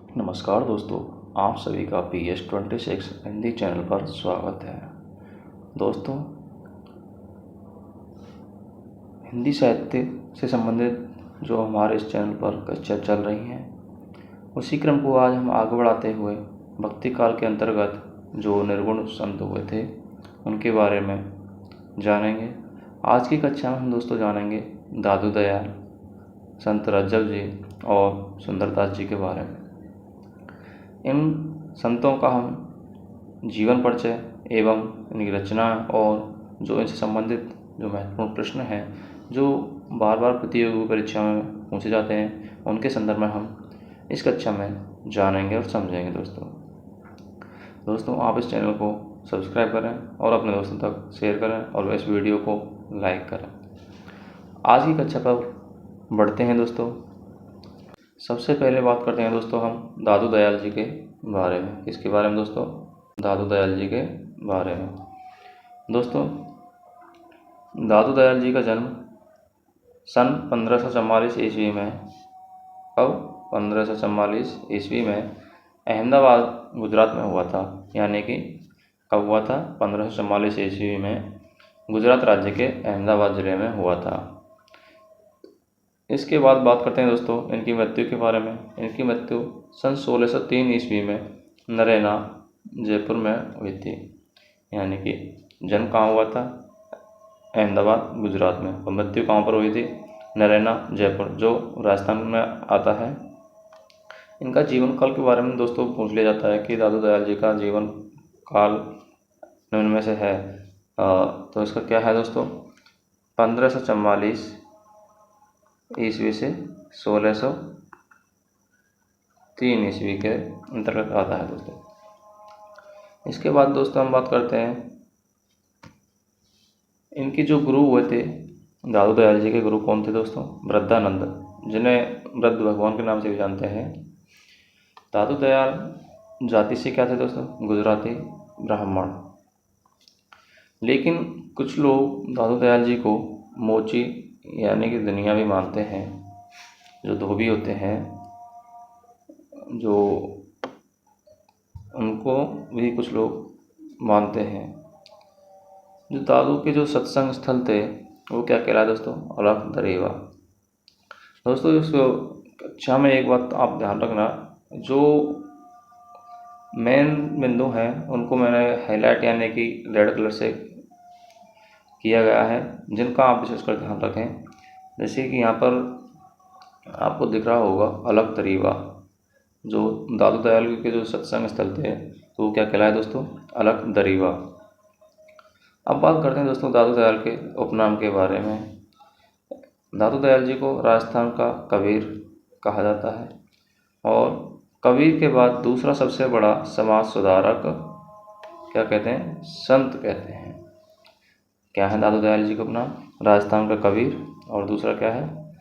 नमस्कार दोस्तों, आप सभी का PS26 हिंदी चैनल पर स्वागत है। दोस्तों, हिंदी साहित्य से संबंधित जो हमारे इस चैनल पर कक्षा चल रही हैं, उसी क्रम को आज हम आगे बढ़ाते हुए भक्ति काल के अंतर्गत जो निर्गुण संत हुए थे उनके बारे में जानेंगे। आज की कक्षा में हम दोस्तों जानेंगे दादू दयाल, संत रज्जब जी और सुंदरदास जी के बारे में। इन संतों का हम जीवन परिचय एवं इनकी रचनाएं और जो इनसे संबंधित जो महत्वपूर्ण प्रश्न हैं जो बार बार प्रतियोगी परीक्षा में पूछे जाते हैं, उनके संदर्भ में हम इस कक्षा में जानेंगे और समझेंगे। दोस्तों आप इस चैनल को सब्सक्राइब करें और अपने दोस्तों तक शेयर करें और इस वीडियो को लाइक करें। आज की कक्षा पर बढ़ते हैं दोस्तों। सबसे पहले बात करते हैं दोस्तों हम दादू दयाल जी के बारे में। किसके बारे में दोस्तों? दादू दयाल जी के बारे में। दोस्तों, दादू दयाल जी का जन्म सन 1544 ईस्वी में, कब? 1544 ईस्वी में अहमदाबाद गुजरात में हुआ था। यानी कि कब हुआ था? 1544 ईस्वी में गुजरात राज्य के अहमदाबाद ज़िले में हुआ था। इसके बाद बात करते हैं दोस्तों इनकी मृत्यु के बारे में। इनकी मृत्यु सन 1603 ईस्वी में नरैना, जयपुर में हुई थी। यानी कि जन्म कहाँ हुआ था? अहमदाबाद गुजरात में, और मृत्यु कहाँ पर हुई थी? नरैना, जयपुर, जो राजस्थान में आता है। इनका जीवन काल के बारे में दोस्तों पूछ लिया जाता है कि दादू दयाल जी का जीवन काल निम्न में से है। तो इसका क्या है दोस्तों? 1544 ईस्वी से 1603 ईस्वी के अंतर्गत आता है दोस्तों। इसके बाद दोस्तों हम बात करते हैं इनके जो गुरु हुए थे। दादू दयाल जी के गुरु कौन थे दोस्तों? वृद्धानंद, जिन्हें वृद्ध भगवान के नाम से भी जानते हैं। दादू दयाल जाति से क्या थे दोस्तों? गुजराती ब्राह्मण। लेकिन कुछ लोग दादू दयाल जी को मोची यानी कि दुनिया भी मानते हैं। जो धोबी होते हैं, जो उनको भी कुछ लोग मानते हैं। जो दादू के जो सत्संग स्थल थे वो क्या कहलाए दोस्तों? अलख दरेवा। दोस्तों इस कक्षा में एक बात आप ध्यान रखना, जो मेन बिंदु हैं उनको मैंने हाईलाइट यानी कि रेड कलर से किया गया है, जिनका आप विशेषकर ध्यान रखें। जैसे कि यहाँ पर आपको दिख रहा होगा अलख दरीवा, जो दादू दयाल के जो सत्संग स्थल थे तो वो क्या कहलाए दोस्तों? अलख दरीवा। अब बात करते हैं दोस्तों दादू दयाल के उपनाम के बारे में। दादू दयाल जी को राजस्थान का कबीर कहा जाता है, और कबीर के बाद दूसरा सबसे बड़ा समाज सुधारक क्या कहते हैं? संत कहते हैं। क्या है दादू दयाल जी का उपनाम? राजस्थान का कबीर, और दूसरा क्या है?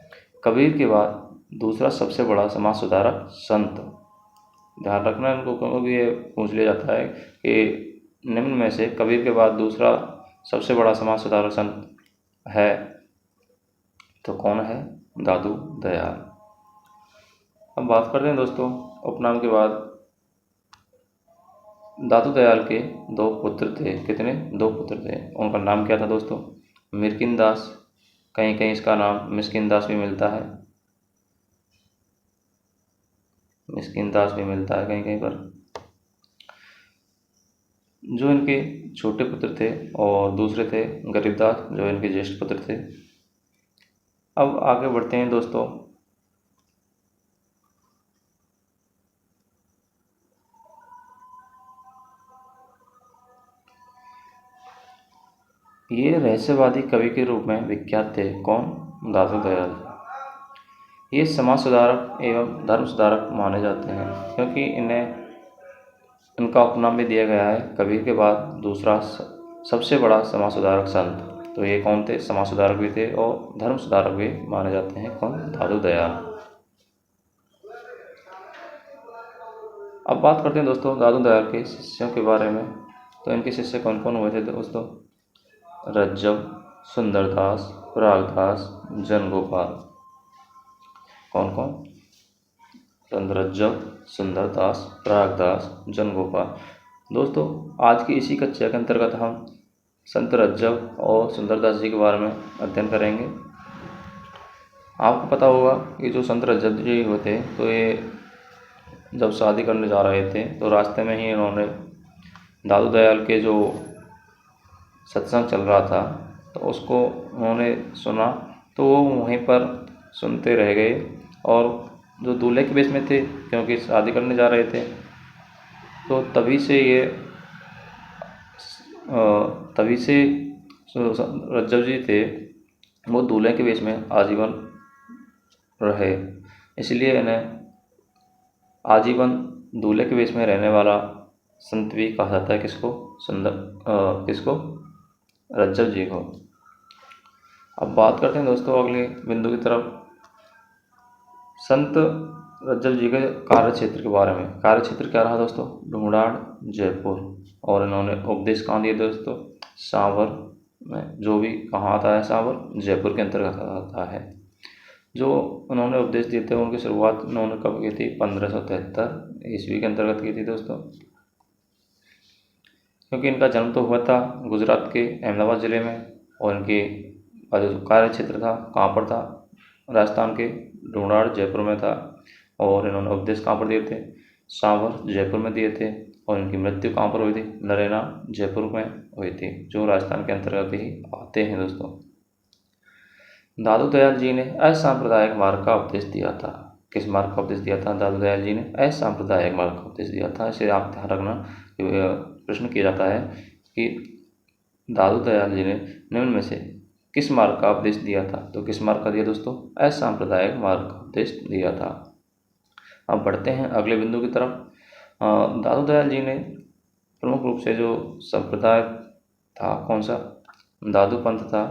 कबीर के बाद दूसरा सबसे बड़ा समाज सुधारक संत। ध्यान रखना इनको, क्योंकि ये पूछ लिया जाता है कि निम्न में से कबीर के बाद दूसरा सबसे बड़ा समाज सुधारक संत है तो कौन है? दादू दयाल। अब बात करते हैं दोस्तों उपनाम के बाद। दादू दयाल के दो पुत्र थे। कितने? दो पुत्र थे। उनका नाम क्या था दोस्तों? मिरकिन दास, कहीं कहीं इसका नाम मिस्किन दास भी मिलता है। मिस्किन दास भी मिलता है कहीं कहीं पर। जो इनके छोटे पुत्र थे, और दूसरे थे गरीबदास, जो इनके ज्येष्ठ पुत्र थे। अब आगे बढ़ते हैं दोस्तों। ये रहस्यवादी कवि के रूप में विख्यात थे। कौन? दादू दयाल। ये समाज सुधारक एवं धर्म सुधारक माने जाते हैं, क्योंकि इनका उपनाम भी दिया गया है कबीर के बाद दूसरा सबसे बड़ा समाज सुधारक संत। तो ये कौन थे? समाज सुधारक भी थे और धर्म सुधारक भी माने जाते हैं। कौन? दादू दयाल। अब बात करते हैं दोस्तों दादू दयाल के शिष्यों के बारे में। तो इनके शिष्य कौन कौन हुए थे दोस्तों? रज्जब, सुंदरदास, रागदास, जनगोपाल। कौन कौन? संत रज्जब, सुंदरदास, प्रयागदास, जनगोपाल। दोस्तों, आज की इसी कक्षा के अंतर्गत हम संत रज्जव और सुंदरदास जी के बारे में अध्ययन करेंगे। आपको पता होगा कि जो संत रज्जव जी होते तो ये जब शादी करने जा रहे थे तो रास्ते में ही इन्होंने दादू दयाल के जो सत्संग चल रहा था तो उसको उन्होंने सुना, तो वो वहीं पर सुनते रह गए और जो दूल्हे के वेश में थे, क्योंकि शादी करने जा रहे थे, तो तभी से जो रज्जव जी थे वो दूल्हे के वेश में आजीवन रहे। इसलिए इन्हें आजीवन दूल्हे के वेश में रहने वाला संत भी कहा जाता है। किसको? रज्जव जी को। अब बात करते हैं दोस्तों अगले बिंदु की तरफ, संत रज्जव जी के कार्य क्षेत्र के बारे में। कार्य क्षेत्र क्या रहा दोस्तों? ढूंढाड़, जयपुर। और इन्होंने उपदेश कहाँ दिए दोस्तों? सांवर में। जो भी कहाँ आता है सांवर? जयपुर के अंतर्गत आता है। जो उन्होंने उपदेश दिए थे उनकी शुरुआत उन्होंने कब की थी? 1573 ईस्वी के अंतर्गत की थी दोस्तों। क्योंकि इनका जन्म तो हुआ था गुजरात के अहमदाबाद ज़िले में और इनके जो कार्य क्षेत्र था कहाँ पर था? राजस्थान के ढूंढाड़, जयपुर में था। और इन्होंने उपदेश कहाँ पर दिए थे? सांवर, जयपुर में दिए थे। और इनकी मृत्यु कहाँ पर हुई थी? नरैना, जयपुर में हुई थी, जो राजस्थान के अंतर्गत ही आते हैं दोस्तों। दादू दयाल जी ने असांप्रदायिक मार्ग का उपदेश दिया था। किस मार्ग का उपदेश दिया था? दादू दयाल जी ने असांप्रदायिक मार्ग का उपदेश दिया था। इसे आप ध्यान रखना, प्रश्न किया जाता है कि दादू दयाल जी ने निम्न में से किस मार्ग का उपदेश दिया था? तो किस मार्ग का दिया दोस्तों? असांप्रदायिक मार्ग का उपदेश दिया था। अब बढ़ते हैं अगले बिंदु की तरफ। दादू दयाल जी ने प्रमुख रूप से जो संप्रदाय था, कौन सा? दादू पंथ था,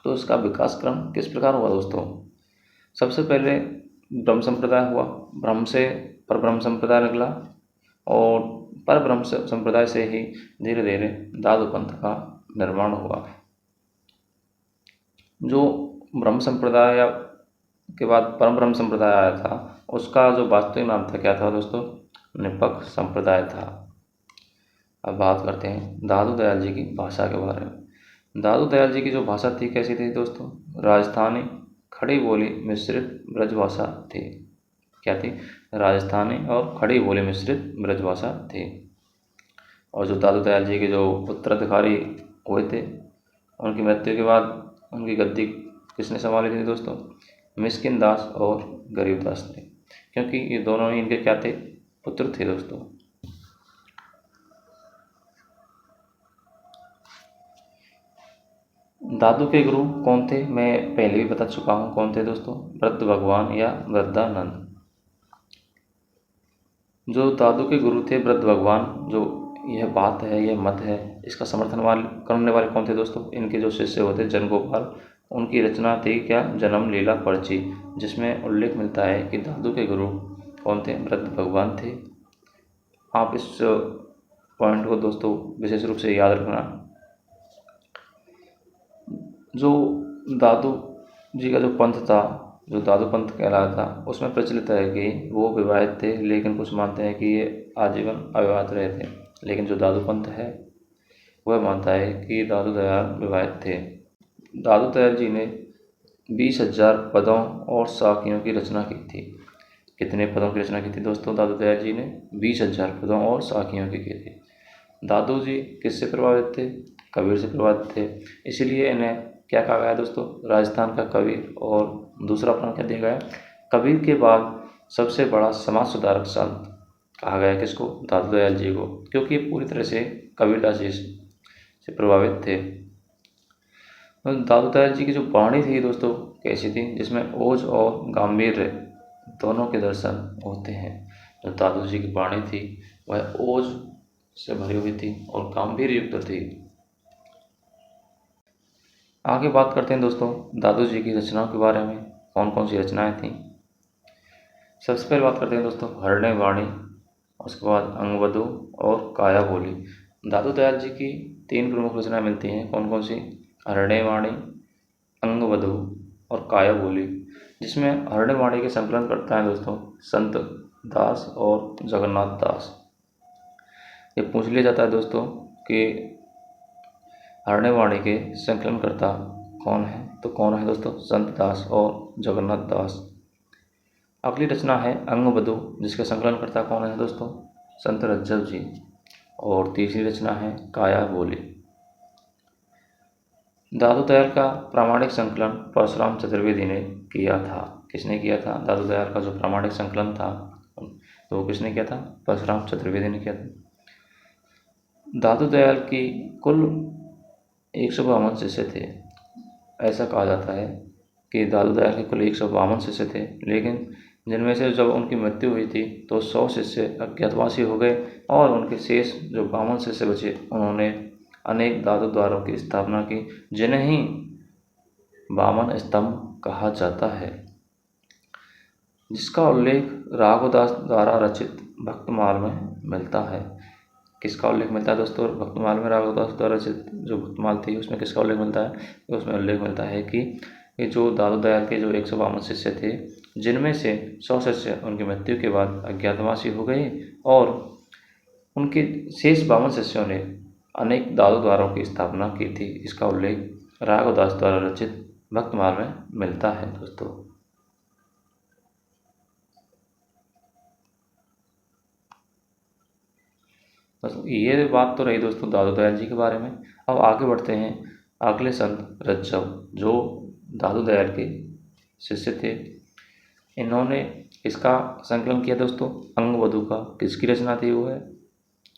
तो उसका विकास क्रम किस प्रकार हुआ दोस्तों? सबसे पहले ब्रह्म संप्रदाय हुआ, ब्रह्म से परब्रह्म संप्रदाय निकला और परब्रह्म संप्रदाय से ही धीरे धीरे दादू पंथ का निर्माण हुआ। जो ब्रह्म संप्रदाय के बाद परब्रह्म संप्रदाय आया था, उसका जो वास्तविक नाम था क्या था दोस्तों? निपक संप्रदाय था। अब बात करते हैं दादू दयाल जी की भाषा के बारे में। दादू दयाल जी की जो भाषा थी कैसी थी दोस्तों? राजस्थानी खड़ी बोली मिश्रित ब्रजभाषा थी। क्या थी? राजस्थानी और खड़ी बोली मिश्रित ब्रजभाषा थी। और जो दादू दयाल जी के जो उत्तराधिकारी हुए थे, उनकी मृत्यु के बाद उनकी गद्दी किसने संभाली थी दोस्तों? मिस्किन दास और गरीबदास ने, क्योंकि ये दोनों ही इनके क्या थे? पुत्र थे दोस्तों। दादू के गुरु कौन थे? मैं पहले भी बता चुका हूँ कौन थे दोस्तों? वृद्ध भगवान या वृद्धानंद। जो दादू के गुरु थे वृद्ध भगवान, जो यह बात है, यह मत है, इसका समर्थन करने वाले कौन थे दोस्तों? इनके जो शिष्य होते जनगोपाल, उनकी रचना थी क्या? जन्म लीला पर्ची, जिसमें उल्लेख मिलता है कि दादू के गुरु कौन थे? वृद्ध भगवान थे। आप इस पॉइंट को दोस्तों विशेष रूप से याद रखना। जो दादू जी का जो पंथ था, जो दादू पंथ कहलाया था, उसमें प्रचलित है कि वो विवाहित थे, लेकिन कुछ मानते हैं कि ये आजीवन अविवाहित रहे थे। लेकिन जो दादू पंथ है वह मानता है कि दादू दयाल विवाहित थे। दादू दयाल जी ने 20,000 पदों और साखियों की रचना की थी। कितने पदों की रचना की थी दोस्तों? दादू दयाल जी ने 20,000 पदों और साखियों की थी। दादू जी किससे प्रभावित थे? कबीर से प्रभावित थे। इसीलिए इन्हें क्या कहा गया दोस्तों? राजस्थान का कबीर। और दूसरा अपना क्या दिया गया? कबीर के बाद सबसे बड़ा समाज सुधारक संत कहा गया। किसको? दादू दयाल जी को, क्योंकि पूरी तरह से कबीरदास जी से प्रभावित थे। दादू दयाल जी की जो वाणी थी दोस्तों कैसी थी? जिसमें ओज और गांभीर्य दोनों के दर्शन होते हैं। जो दादू जी की वाणी थी वह ओज से भरी हुई थी और गांभीर्य युक्त थी। आगे बात करते हैं दोस्तों दादू जी की रचनाओं के बारे में, कौन कौन सी रचनाएं थीं। सबसे पहले बात करते हैं दोस्तों हरणे वाणी, उसके बाद अंगवधु और काया बोली। दादू दयाल जी की 3 प्रमुख रचनाएं मिलती हैं, कौन कौन सी? हरणे वाणी, अंगवधु और काया बोली। जिसमें हरणे वाणी के संकलन करता है दोस्तों संत दास और जगन्नाथ दास। ये पूछ लिया जाता है दोस्तों कि अरण्यवाणी के संकलनकर्ता कौन है, तो कौन है दोस्तों? संत दास और जगन्नाथ दास। अगली रचना है अंगबधू, जिसके संकलनकर्ता कौन है दोस्तों? संत रज्जव जी। और तीसरी रचना है काया बोली। दादू दयाल का प्रामाणिक संकलन परशुराम चतुर्वेदी ने किया था। किसने किया था? दादू दयाल का जो प्रामाणिक संकलन था तो वो किसने किया था? परशुराम चतुर्वेदी ने किया था। दादू दयाल की कुल 152 शिष्य थे। ऐसा कहा जाता है कि दादू दयाल के कुल 152 शिष्य थे, लेकिन जिनमें से जब उनकी मृत्यु हुई थी तो 100 शिष्य अज्ञातवासी हो गए और उनके शेष जो 52 शिष्य बचे उन्होंने अनेक दादू द्वारों की स्थापना की, जिन्हें 52 स्तंभ कहा जाता है, जिसका उल्लेख राघवदास द्वारा रचित भक्तमाल में मिलता है। किसका उल्लेख मिलता है दोस्तों? भक्तमाल में राघवदास द्वारा रचित जो भक्तमाल थी उसमें किसका उल्लेख मिलता है? उसमें उल्लेख मिलता है कि ये जो दादू दयाल के जो 152 शिष्य थे, जिनमें से 100 शिष्य उनकी मृत्यु के बाद अज्ञातवासी हो गए और उनके शेष 52 शिष्यों ने अनेक दादू द्वारों की स्थापना की थी। इसका उल्लेख राघवदास द्वारा रचित भक्तमाल में मिलता है दोस्तों। बस ये बात तो रही दोस्तों दादू दयाल जी के बारे में। अब आगे बढ़ते हैं अगले संत रज्जव, जो दादू दयाल के शिष्य थे। इन्होंने इसका संकलन किया दोस्तों अंगवधू का। किसकी रचना थी? वो है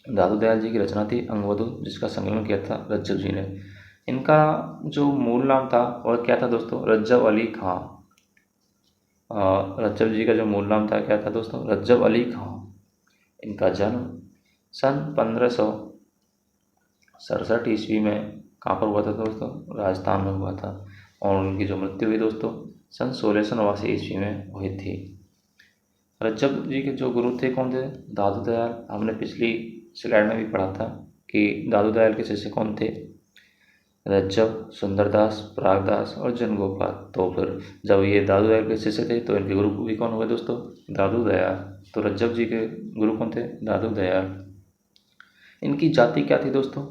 दादू दयाल जी की रचना थी अंगवधू, जिसका संकलन किया था रज्जव जी ने। इनका जो मूल नाम था वह क्या था दोस्तों? रज्जव अली खां। रज्जव जी का जो मूल नाम था क्या था दोस्तों? रज्जव अली खां। इनका जन्म सन 1567 ईस्वी में कहाँ पर हुआ था दोस्तों? राजस्थान में हुआ था। और उनकी जो मृत्यु हुई दोस्तों सन 1689 ईस्वी में हुई थी। रज्जव जी के जो गुरु थे कौन थे? दादू दयाल। हमने पिछली स्लाइड में भी पढ़ा था कि दादू दयाल के शिष्य कौन थे? रज्जव, सुंदरदास, परागदास और जनगोपाल। तो फिर जब ये दादू दयाल के शिष्य थे तो इनके गुरु भी कौन हुए दोस्तों? दादू दयाल। तो रज्जव जी के गुरु कौन थे? दादू दयाल। इनकी जाति क्या थी दोस्तों?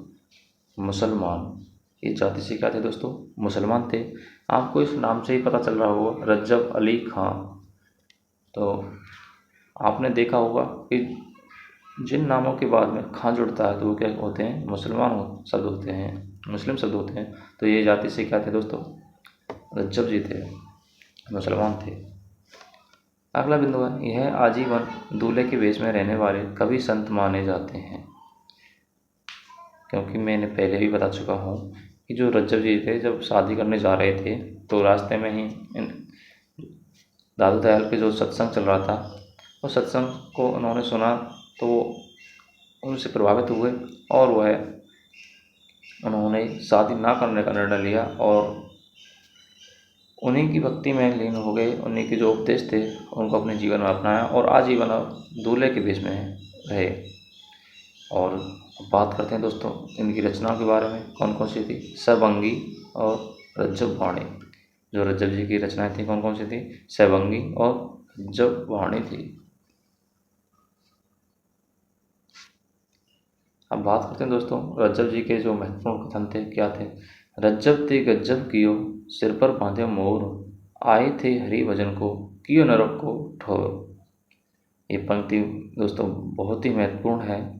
मुसलमान। इस जाति से क्या थे दोस्तों? मुसलमान थे। आपको इस नाम से ही पता चल रहा होगा रज्जव अली खां। तो आपने देखा होगा कि जिन नामों के बाद में खां जुड़ता है तो वो क्या होते हैं? मुसलमान शब्द होते हैं, मुस्लिम शब्द होते हैं। तो ये जाति से क्या थे दोस्तों? रज्जव जी थे, मुसलमान थे। अगला बिंदु है यह आजीवन दूल्हे के वेश में रहने वाले कवि संत माने जाते हैं। क्योंकि मैंने पहले भी बता चुका हूँ कि जो रज्जव जी थे जब शादी करने जा रहे थे तो रास्ते में ही दादू दयाल के जो सत्संग चल रहा था उस सत्संग को उन्होंने सुना तो उनसे प्रभावित हुए और वह उन्होंने शादी ना करने का निर्णय लिया और उन्हीं की भक्ति में लीन हो गए। उन्हीं के जो उपदेश थे उनको अपने जीवन में अपनाया और आजीवन दूल्हे के वेश में रहे। और बात करते हैं दोस्तों इनकी रचनाओं के बारे में। कौन कौन सी थी? सबंगी और रज्जव वाणी। जो रज्जव जी की रचनाएं थी कौन कौन सी थी? सबंगी और रज्जव वाणी थी। अब बात करते हैं दोस्तों रज्जव जी के जो महत्वपूर्ण कथन थे क्या थे? रज्जव ते गज्जब कियो सिर पर बांधे मोर, आए थे हरि भजन को कियो नरक को ठोर। ये पंक्ति दोस्तों बहुत ही महत्वपूर्ण है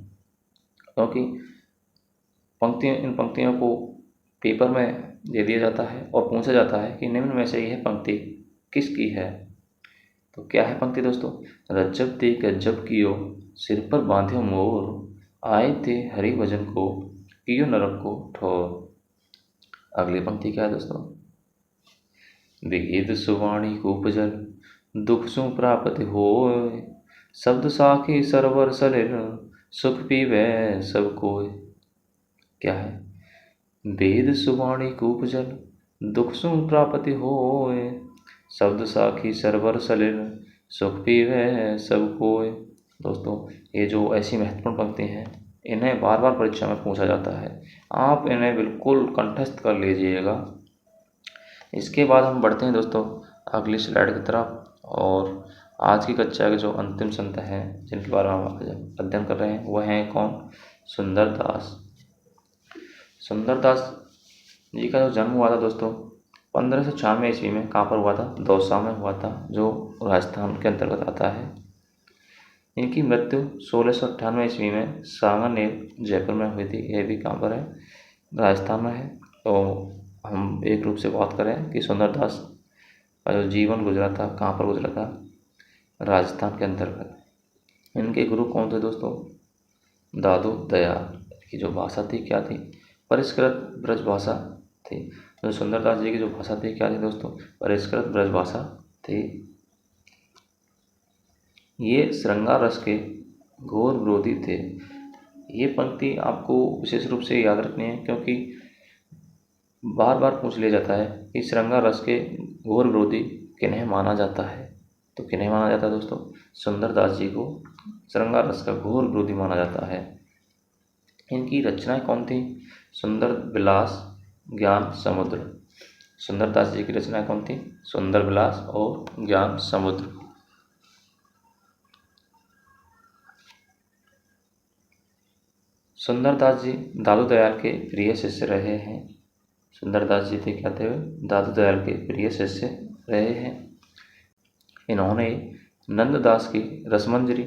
क्योंकि इन पंक्तियों को पेपर में दे दिया जाता है और पूछा जाता है कि निम्न में से यह पंक्ति किसकी है। तो क्या है पंक्ति दोस्तों? रज्जब ते गज्जब कियो सिर पर बांधे मोर, आए थे हरि भजन को कियो नरक को ठोर। अगली पंक्ति क्या है दोस्तों? विगीत सुवाणी कूप जल दुख सु प्राप्त होय, शब्द साखी सरवर सलिल सुख पीवे सब कोय। क्या है? वेद सुवाणी कूप जल दुख सु प्राप्ति होय, शब्द साखी सरवर सलिल सुख पीवे सब कोय। दोस्तों ये जो ऐसी महत्वपूर्ण पंक्ति हैं इन्हें बार बार परीक्षा में पूछा जाता है, आप इन्हें बिल्कुल कंठस्थ कर लीजिएगा। इसके बाद हम बढ़ते हैं दोस्तों अगली स्लाइड की तरफ और आज की कक्षा के जो अंतिम संत हैं जिनके बारे में हम आज अध्ययन कर रहे हैं वह हैं कौन? सुंदरदास। सुंदरदास जी का जो जन्म हुआ था दोस्तों 1596 ईस्वी में कहाँ पर हुआ था? दौसा में हुआ था, जो राजस्थान के अंतर्गत आता है। इनकी मृत्यु 1698 ईस्वी में सांगानेर जयपुर में हुई थी। यह भी कहाँ पर है? राजस्थान में है। तो हम एक रूप से बात करें कि सुंदरदास का जो जीवन गुजरा था कहाँ पर गुजरा था? राजस्थान के अंतर्गत। इनके गुरु कौन थे दोस्तों? दादू दयाल की जो भाषा थी क्या थी? परिष्कृत ब्रज भाषा थी। तो सुंदरदास जी की जो भाषा थी क्या थी दोस्तों? परिष्कृत ब्रज भाषा थी। ये श्रृंगार रस के घोर विरोधी थे। ये पंक्ति आपको विशेष रूप से याद रखनी है क्योंकि बार बार पूछ लिया जाता है कि श्रृंगार रस के घोर विरोधी किन्हें माना जाता है। तो किन्हें माना जाता है दोस्तों? सुंदरदास जी को श्रृंगार रस का घोर विरोधी माना जाता है। इनकी रचनाएं कौन थी? सुंदर विलास, ज्ञान समुद्र। सुंदरदास जी की रचनाएं कौन थी? सुंदर विलास और ज्ञान समुद्र। सुंदरदास जी दादू दयाल के प्रिय शिष्य रहे हैं। सुंदरदास जी थे क्या थे? दादू दयाल के प्रिय शिष्य रहे हैं। इन्होंने नंददास की रसमंजरी,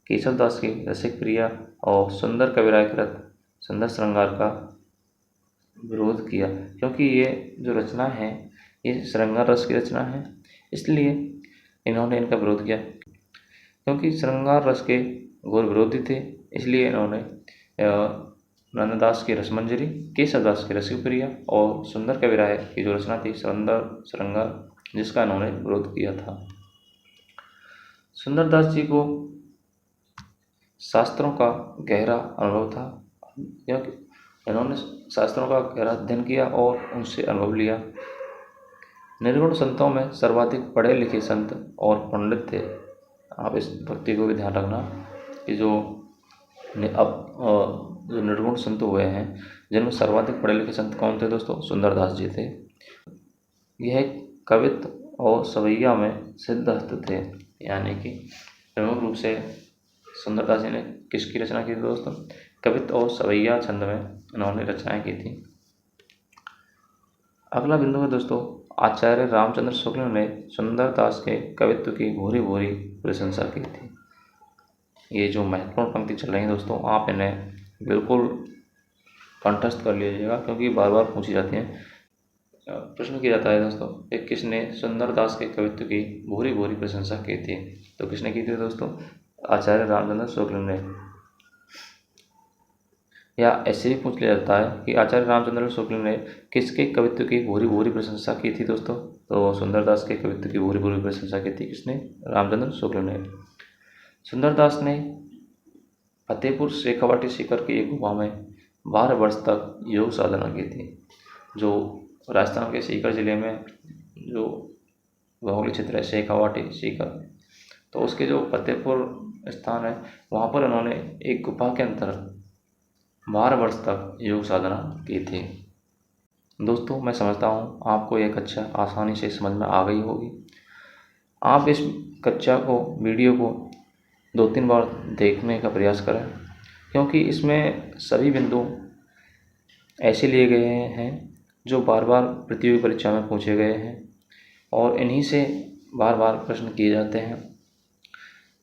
केशवदास की रसिक प्रिया और सुंदर कविराय कृत सुंदर श्रृंगार का विरोध किया, क्योंकि ये जो रचना है ये श्रृंगार रस की रचना है, इसलिए इन्होंने इनका विरोध किया। क्योंकि श्रृंगार रस के घोर विरोधी थे, इसलिए इन्होंने नंददास की रसमंजरी, केशवदास की रसिक प्रिया और सुंदर कविराय की जो रचना थी सुंदर श्रृंगार, जिसका इन्होंने विरोध किया था। सुंदरदास जी को शास्त्रों का गहरा अनुभव था, क्योंकि इन्होंने शास्त्रों का गहरा अध्ययन किया और उनसे अनुभव लिया। निर्गुण संतों में सर्वाधिक पढ़े लिखे संत और पंडित थे। आप इस भक्ति को भी ध्यान रखना कि जो निर्गुण संत हुए हैं जिनमें सर्वाधिक पढ़े लिखे संत कौन थे दोस्तों? सुंदरदास जी थे। यह कवित्व और सवैया में सिद्धहस्त थे, यानी कि प्रमुख रूप से सुंदरदास जी ने किसकी रचना की थी दोस्तों? कवित्व और सवैया छंद में इन्होंने रचनाएं की थी। अगला बिंदु है दोस्तों, आचार्य रामचंद्र शुक्ल ने सुंदरदास के कवित्व की भूरी भूरी प्रशंसा की थी। ये जो महत्वपूर्ण पंक्ति चल रही है दोस्तों, आप इन्हें बिल्कुल कंठस्थ कर लीजिएगा क्योंकि बार बार पूछी जाती हैं। प्रश्न किया जाता है दोस्तों कि किसने सुंदरदास के कवित्व की भूरी भूरी प्रशंसा की थी? तो किसने की थी दोस्तों? आचार्य रामचंद्र शुक्ल ने। या ऐसे भी पूछ लिया जाता है कि आचार्य रामचंद्र शुक्ल ने किसके कवित्व की भूरी भूरी प्रशंसा की थी दोस्तों? तो सुंदरदास के कवित्व की भूरी भूरी प्रशंसा की थी किसने? रामचंद्र शुक्ल ने। सुंदरदास ने फतेहपुर शेखावाटी सीकर की एक गुफा में 12 वर्ष तक योग साधना की थी। जो राजस्थान के सीकर जिले में जो भौगोलिक क्षेत्र है शेखावाटी सीकर, तो उसके जो फतेहपुर स्थान है वहाँ पर उन्होंने एक गुफा के अंदर 12 वर्ष तक योग साधना की थी। दोस्तों मैं समझता हूँ आपको यह कक्षा आसानी से समझ में आ गई होगी। आप इस कक्षा को वीडियो को 2-3 बार देखने का प्रयास करें, क्योंकि इसमें सभी बिंदु ऐसे लिए गए हैं जो बार बार प्रतियोगी परीक्षा में पूछे गए हैं और इन्हीं से बार बार प्रश्न किए जाते हैं।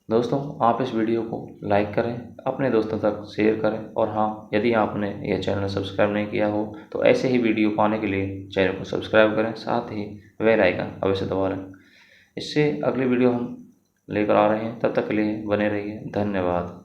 दोस्तों आप इस वीडियो को लाइक करें, अपने दोस्तों तक शेयर करें और हाँ, यदि आपने यह चैनल सब्सक्राइब नहीं किया हो तो ऐसे ही वीडियो पाने के लिए चैनल को सब्सक्राइब करें, साथ ही बेल आइकन अवश्य दबा लें। इससे अगली वीडियो हम लेकर आ रहे हैं, तब तक के लिए बने रहिए। धन्यवाद।